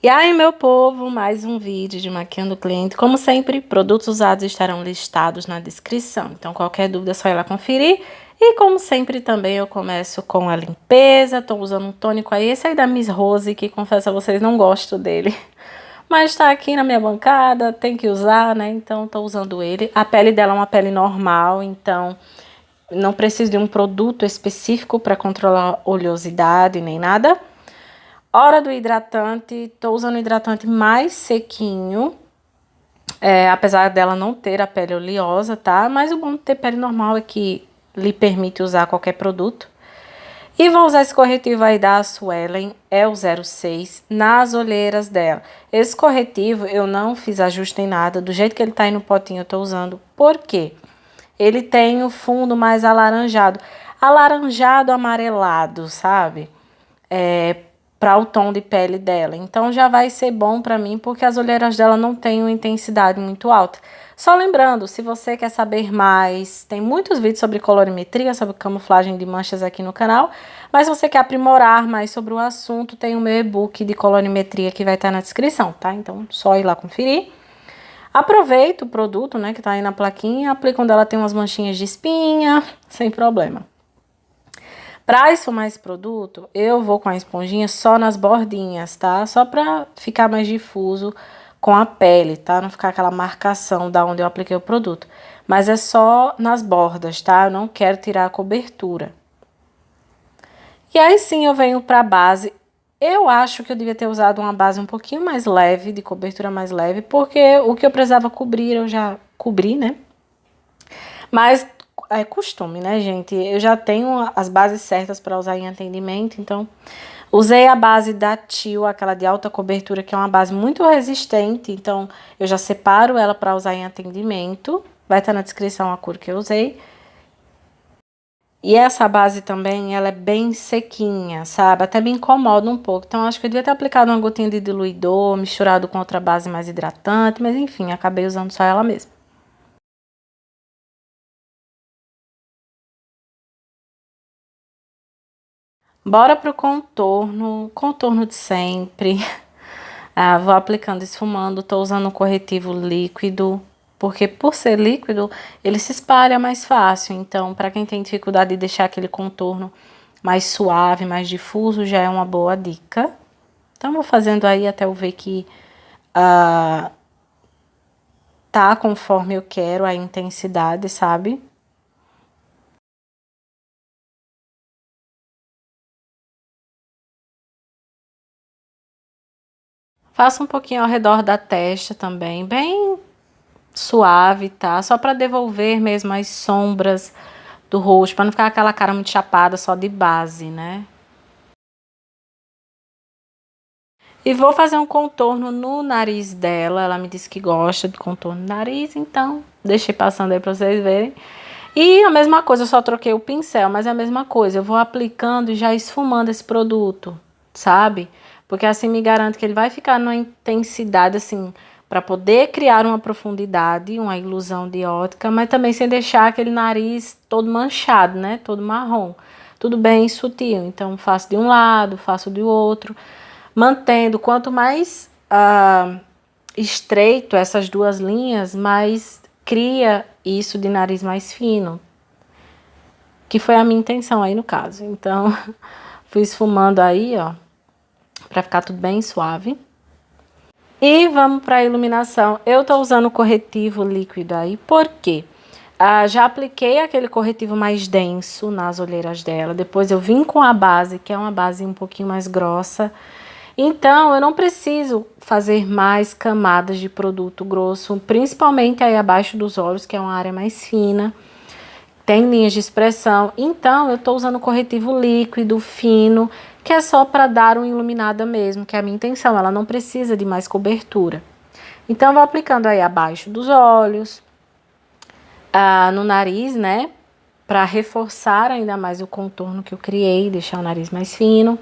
E aí, meu povo, mais um vídeo de Maquiando o Cliente. Como sempre, produtos usados estarão listados na descrição. Então, qualquer dúvida é só ir lá conferir. E como sempre também eu começo com a limpeza. Estou usando um tônico aí, esse aí da Miss Rose, que confesso a vocês, não gosto dele. Mas tá aqui na minha bancada, tem que usar, né? Então, estou usando ele. A pele dela é uma pele normal, então não preciso de um produto específico para controlar oleosidade nem nada. Hora do hidratante, tô usando o hidratante mais sequinho, apesar dela não ter a pele oleosa, tá? Mas o bom de ter pele normal é que lhe permite usar qualquer produto. E vou usar esse corretivo aí da Suelen, é o 06, nas olheiras dela. Esse corretivo eu não fiz ajuste em nada, do jeito que ele tá aí no potinho eu tô usando. Por quê? Ele tem o fundo mais alaranjado, amarelado, sabe? Para o tom de pele dela. Então já vai ser bom para mim, porque as olheiras dela não têm uma intensidade muito alta. Só lembrando, se você quer saber mais, tem muitos vídeos sobre colorimetria, sobre camuflagem de manchas aqui no canal, mas se você quer aprimorar mais sobre o assunto, tem o meu e-book de colorimetria que vai estar na descrição, tá? Então, só ir lá conferir. Aproveita o produto, né, que tá aí na plaquinha, aplica quando ela tem umas manchinhas de espinha, sem problema. Para esfumar esse produto, eu vou com a esponjinha só nas bordinhas, tá? Só para ficar mais difuso com a pele, tá? Não ficar aquela marcação da onde eu apliquei o produto. Mas é só nas bordas, tá? Eu não quero tirar a cobertura. E aí sim eu venho para a base. Eu acho que eu devia ter usado uma base um pouquinho mais leve, de cobertura mais leve, porque o que eu precisava cobrir eu já cobri, né? Mas é costume, né, gente? Eu já tenho as bases certas para usar em atendimento, então usei a base da Tio, aquela de alta cobertura, que é uma base muito resistente, então eu já separo ela para usar em atendimento. Vai estar na descrição a cor que eu usei. E essa base também, ela é bem sequinha, sabe? Até me incomoda um pouco. Então, acho que eu devia ter aplicado uma gotinha de diluidor, misturado com outra base mais hidratante, mas enfim, acabei usando só ela mesma. Bora pro contorno, contorno de sempre. Vou aplicando esfumando, tô usando um corretivo líquido, porque por ser líquido, ele se espalha mais fácil. Então, para quem tem dificuldade de deixar aquele contorno mais suave, mais difuso, já é uma boa dica. Então, vou fazendo aí até eu ver que tá conforme eu quero a intensidade, sabe? Faço um pouquinho ao redor da testa também, bem suave, tá? Só para devolver mesmo as sombras do rosto, para não ficar aquela cara muito chapada só de base, né? E vou fazer um contorno no nariz dela. Ela me disse que gosta de contorno no nariz, então deixei passando aí para vocês verem. E a mesma coisa, eu só troquei o pincel, mas é a mesma coisa. Eu vou aplicando e já esfumando esse produto, sabe? Porque assim me garanto que ele vai ficar numa intensidade assim, para poder criar uma profundidade, uma ilusão de ótica, mas também sem deixar aquele nariz todo manchado, né? Todo marrom. Tudo bem sutil. Então, faço de um lado, faço do outro, mantendo. Quanto mais estreito essas duas linhas, mais cria isso de nariz mais fino, que foi a minha intenção aí no caso. Então, fui esfumando aí, ó, pra ficar tudo bem suave. E vamos pra iluminação. Eu tô usando o corretivo líquido aí, por quê? Já apliquei aquele corretivo mais denso nas olheiras dela, depois eu vim com a base, que é uma base um pouquinho mais grossa. Então, eu não preciso fazer mais camadas de produto grosso, principalmente aí abaixo dos olhos, que é uma área mais fina. Tem linhas de expressão, então eu tô usando corretivo líquido, fino, que é só para dar uma iluminada mesmo, que é a minha intenção, ela não precisa de mais cobertura. Então eu vou aplicando aí abaixo dos olhos, no nariz, né, para reforçar ainda mais o contorno que eu criei, deixar o nariz mais fino.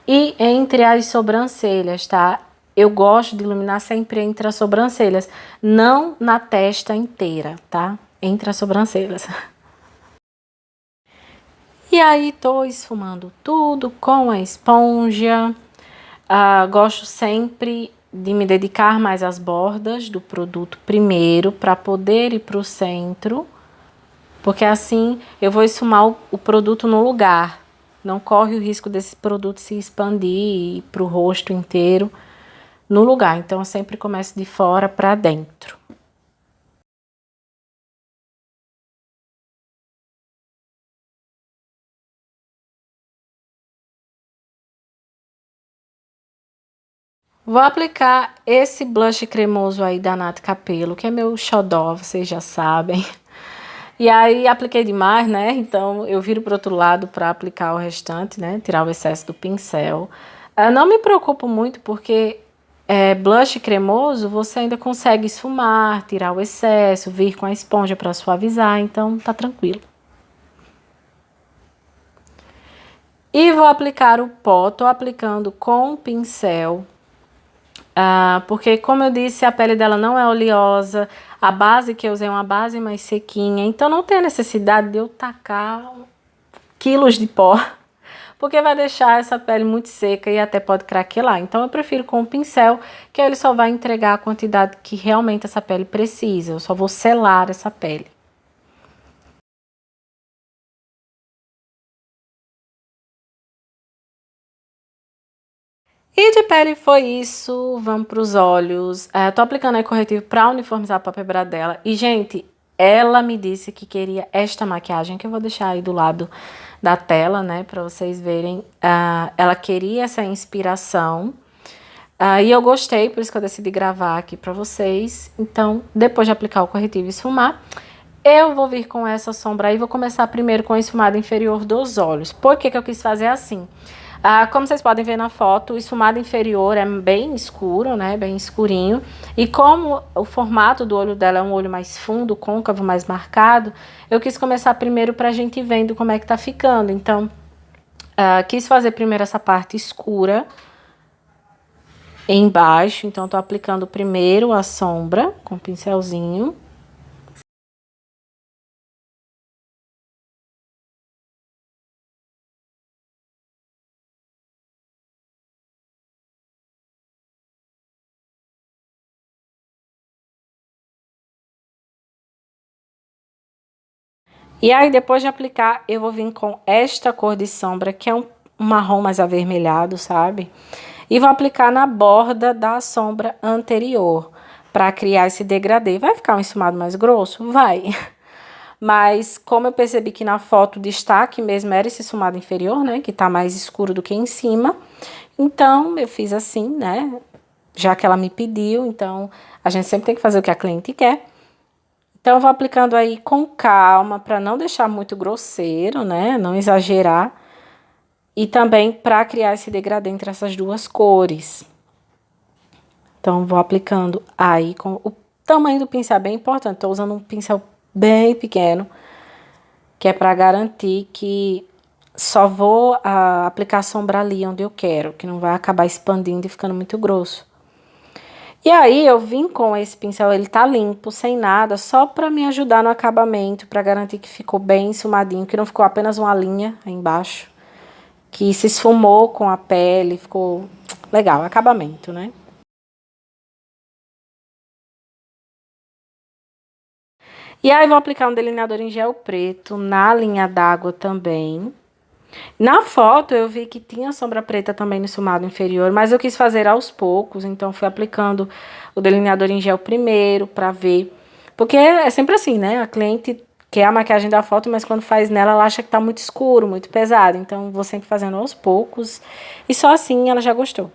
E entre as sobrancelhas, tá? Eu gosto de iluminar sempre entre as sobrancelhas, não na testa inteira, tá? Entre as sobrancelhas. E aí, tô esfumando tudo com a esponja. Gosto sempre de me dedicar mais às bordas do produto primeiro, para poder ir para o centro, porque assim eu vou esfumar o produto no lugar. Não corre o risco desse produto se expandir para o rosto inteiro no lugar. Então eu sempre começo de fora para dentro. Vou aplicar esse blush cremoso aí da Nath Capello, que é meu xodó, vocês já sabem. E aí apliquei demais, né? Então eu viro pro outro lado para aplicar o restante, né? Tirar o excesso do pincel. Não me preocupo muito porque blush cremoso você ainda consegue esfumar, tirar o excesso, vir com a esponja para suavizar, então tá tranquilo. E vou aplicar o pó, tô aplicando com o pincel. Porque, como eu disse, a pele dela não é oleosa, a base que eu usei é uma base mais sequinha, então não tem a necessidade de eu tacar quilos de pó, porque vai deixar essa pele muito seca e até pode craquelar. Então eu prefiro com o pincel, que ele só vai entregar a quantidade que realmente essa pele precisa, eu só vou selar essa pele. E de pele foi isso, vamos para os olhos. Tô aplicando aí corretivo para uniformizar a pálpebra dela. E, gente, ela me disse que queria esta maquiagem, que eu vou deixar aí do lado da tela, né, para vocês verem. Ela queria essa inspiração. E eu gostei, por isso que eu decidi gravar aqui para vocês. Então, depois de aplicar o corretivo e esfumar, eu vou vir com essa sombra aí. Vou começar primeiro com a esfumada inferior dos olhos. Por que que eu quis fazer assim? Como vocês podem ver na foto, o esfumado inferior é bem escuro, né? Bem escurinho. E como o formato do olho dela é um olho mais fundo, côncavo, mais marcado, eu quis começar primeiro pra gente ir vendo como é que tá ficando. Então, quis fazer primeiro essa parte escura embaixo. Então, tô aplicando primeiro a sombra com o pincelzinho. E aí, depois de aplicar, eu vou vir com esta cor de sombra, que é um marrom mais avermelhado, sabe? E vou aplicar na borda da sombra anterior, para criar esse degradê. Vai ficar um esfumado mais grosso? Vai. Mas como eu percebi que na foto o destaque mesmo era esse esfumado inferior, né? Que tá mais escuro do que em cima. Então, eu fiz assim, né? Já que ela me pediu, então a gente sempre tem que fazer o que a cliente quer. Então, eu vou aplicando aí com calma, para não deixar muito grosseiro, né? Não exagerar. E também para criar esse degradê entre essas duas cores. Então, vou aplicando aí com o tamanho do pincel é bem importante. Tô usando um pincel bem pequeno, que é para garantir que só vou aplicar sombra ali onde eu quero, que não vai acabar expandindo e ficando muito grosso. E aí eu vim com esse pincel, ele tá limpo, sem nada, só pra me ajudar no acabamento, pra garantir que ficou bem esfumadinho, que não ficou apenas uma linha aí embaixo, que se esfumou com a pele, ficou legal, acabamento, né? E aí vou aplicar um delineador em gel preto na linha d'água também. Na foto eu vi que tinha sombra preta também no esfumado inferior, mas eu quis fazer aos poucos, então fui aplicando o delineador em gel primeiro pra ver. Porque é sempre assim, né? A cliente quer a maquiagem da foto, mas quando faz nela ela acha que tá muito escuro, muito pesado. Então vou sempre fazendo aos poucos e só assim ela já gostou.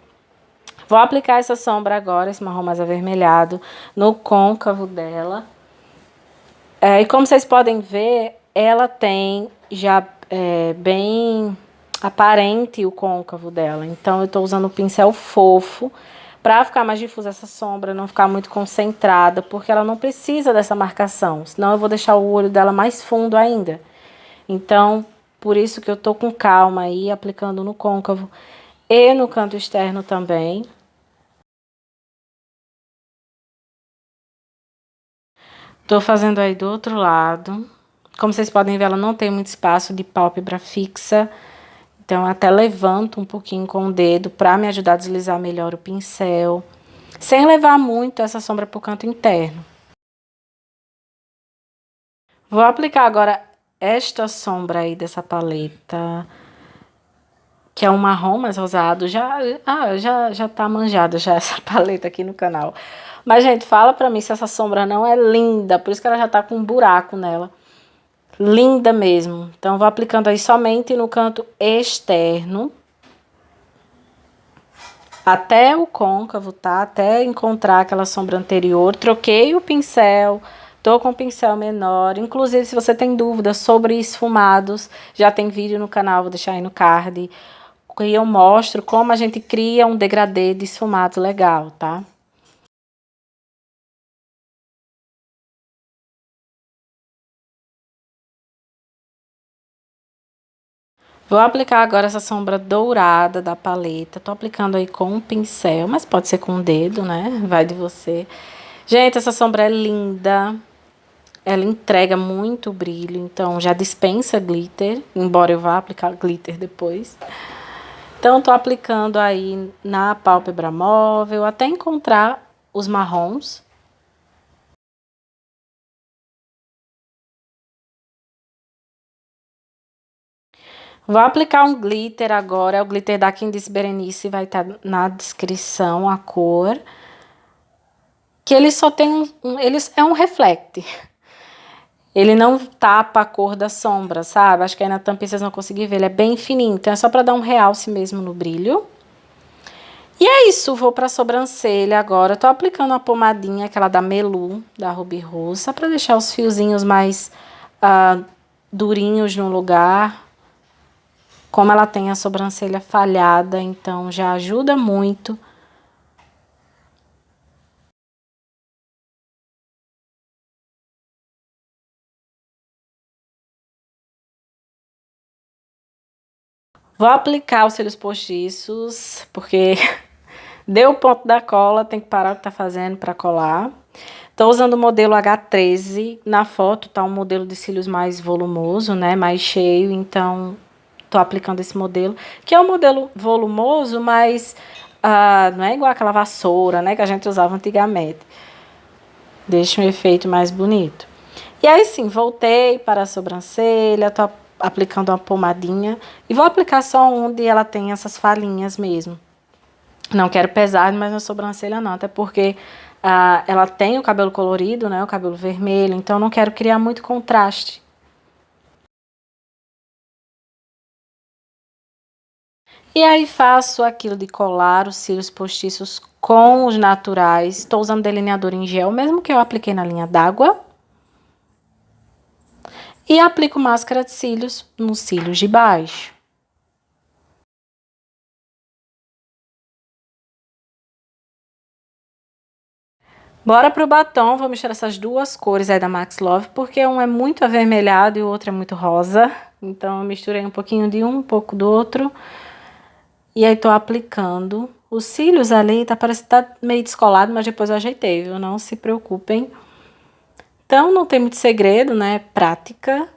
Vou aplicar essa sombra agora, esse marrom mais avermelhado, no côncavo dela. E como vocês podem ver, ela tem já bem aparente o côncavo dela. Então, eu tô usando o pincel fofo pra ficar mais difusa essa sombra, não ficar muito concentrada, porque ela não precisa dessa marcação, senão eu vou deixar o olho dela mais fundo ainda. Então, por isso que eu tô com calma aí, aplicando no côncavo e no canto externo também. Tô fazendo aí do outro lado. Como vocês podem ver, ela não tem muito espaço de pálpebra fixa. Então, eu até levanto um pouquinho com o dedo para me ajudar a deslizar melhor o pincel, sem levar muito essa sombra para o canto interno. Vou aplicar agora esta sombra aí dessa paleta, que é um marrom mais rosado. Já tá manjada já essa paleta aqui no canal. Mas, gente, fala pra mim se essa sombra não é linda, por isso que ela já tá com um buraco nela. Linda mesmo. Então, vou aplicando aí somente no canto externo. Até o côncavo, tá? Até encontrar aquela sombra anterior. Troquei o pincel, tô com o pincel menor. Inclusive, se você tem dúvidas sobre esfumados, já tem vídeo no canal, vou deixar aí no card. E eu mostro como a gente cria um degradê de esfumado legal, tá? Vou aplicar agora essa sombra dourada da paleta. Tô aplicando aí com um pincel, mas pode ser com o dedo, né? Vai de você. Gente, essa sombra é linda. Ela entrega muito brilho, então já dispensa glitter, embora eu vá aplicar glitter depois. Então, tô aplicando aí na pálpebra móvel até encontrar os marrons. Vou aplicar um glitter agora, é o glitter da Candice Berenice, vai estar na descrição a cor. Que ele só tem é um reflect. Ele não tapa a cor da sombra, sabe? Acho que aí na tampinha vocês vão conseguir ver, ele é bem fininho, então é só pra dar um realce mesmo no brilho. E é isso, vou pra sobrancelha agora. Eu tô aplicando uma pomadinha, aquela da Melu, da Ruby Rose, só pra deixar os fiozinhos mais durinhos no lugar. Como ela tem a sobrancelha falhada, então já ajuda muito. Vou aplicar os cílios postiços, porque deu o ponto da cola, tem que parar o que tá fazendo para colar. Tô usando o modelo H13, na foto tá um modelo de cílios mais volumoso, né, mais cheio, então tô aplicando esse modelo, que é um modelo volumoso, mas não é igual aquela vassoura, né, que a gente usava antigamente. Deixa um efeito mais bonito. E aí sim, voltei para a sobrancelha, tô aplicando uma pomadinha e vou aplicar só onde ela tem essas falhinhas mesmo. Não quero pesar, mas na sobrancelha não, até porque ela tem o cabelo colorido, né, o cabelo vermelho, então não quero criar muito contraste. E aí faço aquilo de colar os cílios postiços com os naturais. Estou usando delineador em gel, mesmo que eu apliquei na linha d'água. E aplico máscara de cílios nos cílios de baixo. Bora pro batom, vou misturar essas duas cores aí da Max Love, porque um é muito avermelhado e o outro é muito rosa. Então, eu misturei um pouquinho de um pouco do outro. E aí, tô aplicando. Os cílios ali, parece que tá meio descolado, mas depois eu ajeitei, viu? Não se preocupem. Então, não tem muito segredo, né? Prática.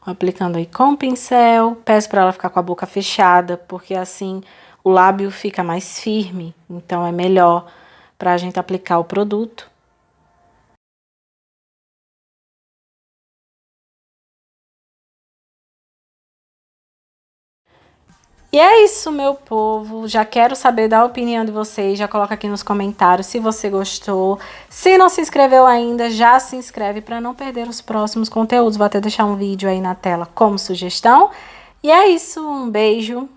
Aplicando aí com o pincel. Peço pra ela ficar com a boca fechada, porque assim o lábio fica mais firme. Então, é melhor pra gente aplicar o produto. E é isso, meu povo. Já quero saber da opinião de vocês. Já coloca aqui nos comentários se você gostou. Se não se inscreveu ainda, já se inscreve para não perder os próximos conteúdos. Vou até deixar um vídeo aí na tela como sugestão. E é isso, um beijo.